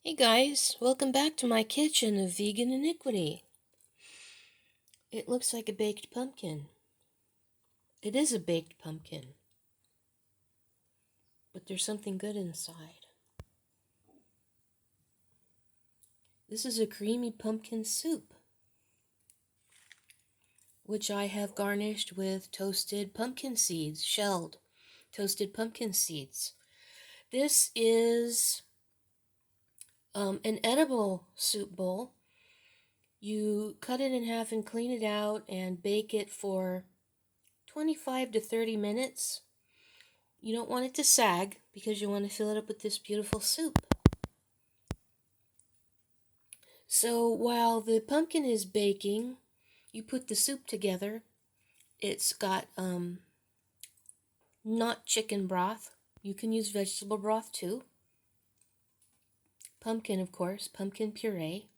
Hey guys, welcome back to my kitchen of vegan iniquity. It looks like a baked pumpkin. It is a baked pumpkin, but there's something good inside. This is a creamy pumpkin soup, which I have garnished with toasted pumpkin seeds, shelled toasted pumpkin seeds. This is an edible soup bowl. You cut it in half and clean it out and bake it for 25 to 30 minutes. You don't want it to sag because you want to fill it up with this beautiful soup. So while the pumpkin is baking, you put the soup together. It's got not chicken broth. You can use vegetable broth too. Pumpkin, of course, pumpkin puree.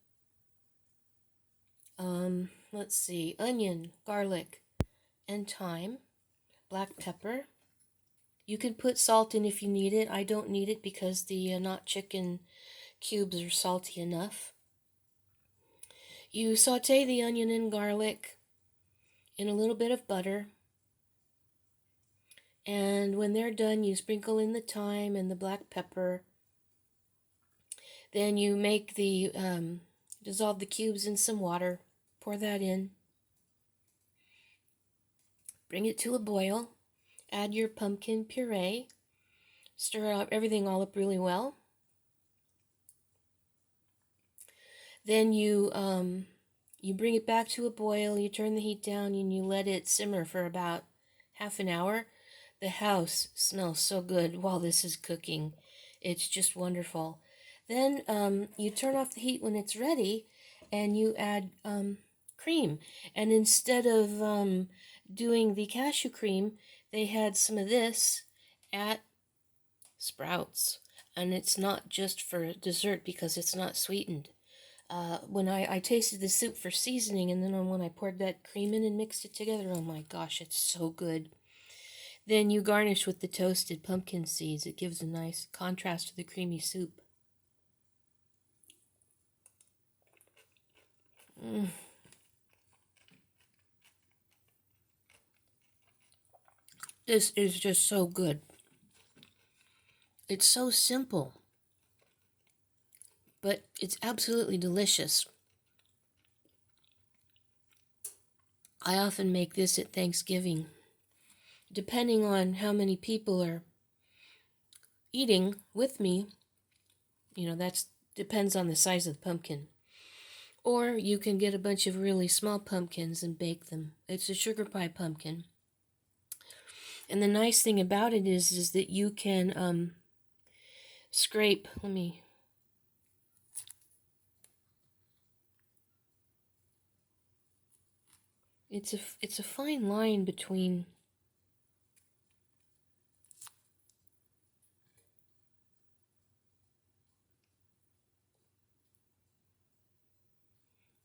Let's see, onion, garlic, and thyme, black pepper. You can put salt in if you need it. I don't need it because the not chicken cubes are salty enough. You saute the onion and garlic in a little bit of butter. And when they're done, you sprinkle in the thyme and the black pepper. Then you make the, dissolve the cubes in some water. Pour that in. Bring it to a boil. Add your pumpkin puree. Stir everything all up really well. Then you bring it back to a boil. You turn the heat down and you let it simmer for about half an hour. The house smells so good while this is cooking. It's just wonderful. Then you turn off the heat when it's ready and you add cream. And instead of doing the cashew cream, they had some of this at Sprouts. And it's not just for dessert because it's not sweetened. When I tasted the soup for seasoning, and then when I poured that cream in and mixed it together, oh my gosh, it's so good. Then you garnish with the toasted pumpkin seeds. It gives a nice contrast to the creamy soup. This is just so good. It's so simple, but it's absolutely delicious. I often make this at Thanksgiving. Depending on how many people are eating with me, that depends on the size of the pumpkin. Or you can get a bunch of really small pumpkins and bake them. It's a sugar pie pumpkin. And the nice thing about it is that you can scrape, it's a fine line between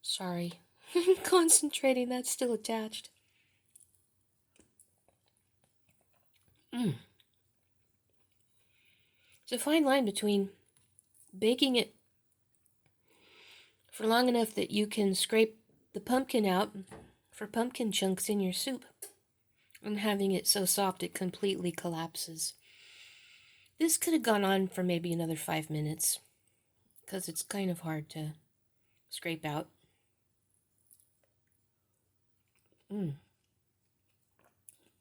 sorry, concentrating, that's still attached. It's a fine line between baking it for long enough that you can scrape the pumpkin out for pumpkin chunks in your soup and having it so soft it completely collapses. This could have gone on for maybe another 5 minutes because it's kind of hard to scrape out.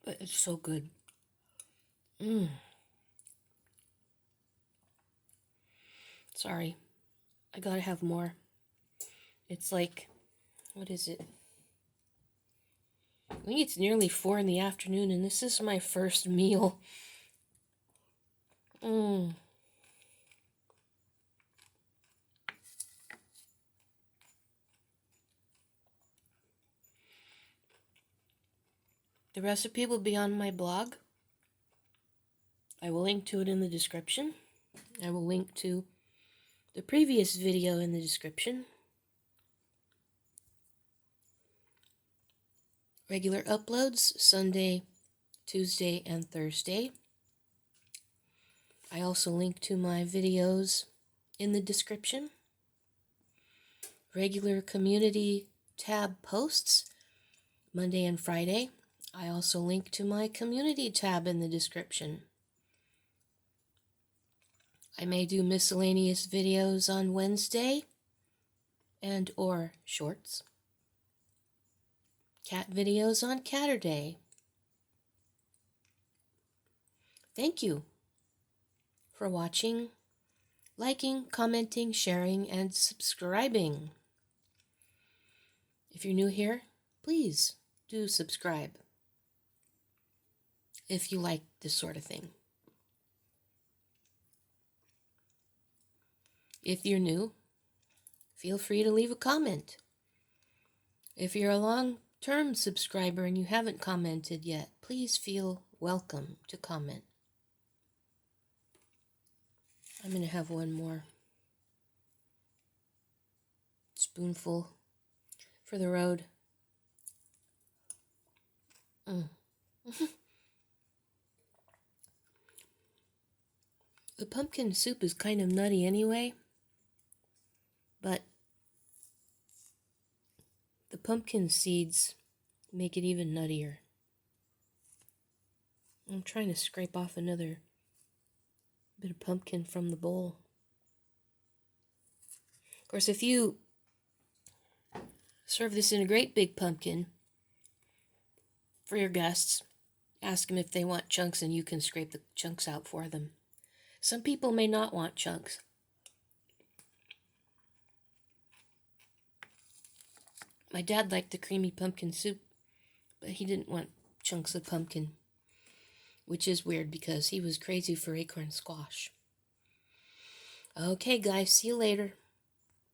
But it's so good. Sorry, I gotta have more. It's like, what is it? I think it's nearly 4 in the afternoon, and this is my first meal. The recipe will be on my blog. I will link to it in the description. I will link to the previous video in the description. Regular uploads Sunday, Tuesday, and Thursday. I also link to my videos in the description. Regular community tab posts, Monday and Friday. I also link to my community tab in the description. I may do miscellaneous videos on Wednesday and or shorts. Cat videos on Catterday. Thank you for watching, liking, commenting, sharing, and subscribing. If you're new here, please do subscribe if you like this sort of thing. If you're new, feel free to leave a comment. If you're a long-term subscriber and you haven't commented yet, please feel welcome to comment. I'm going to have one more spoonful for the road. The pumpkin soup is kind of nutty anyway, but the pumpkin seeds make it even nuttier. I'm trying to scrape off another bit of pumpkin from the bowl. Of course, if you serve this in a great big pumpkin for your guests, ask them if they want chunks and you can scrape the chunks out for them. Some people may not want chunks. My dad liked the creamy pumpkin soup, but he didn't want chunks of pumpkin, which is weird because he was crazy for acorn squash. Okay, guys, see you later.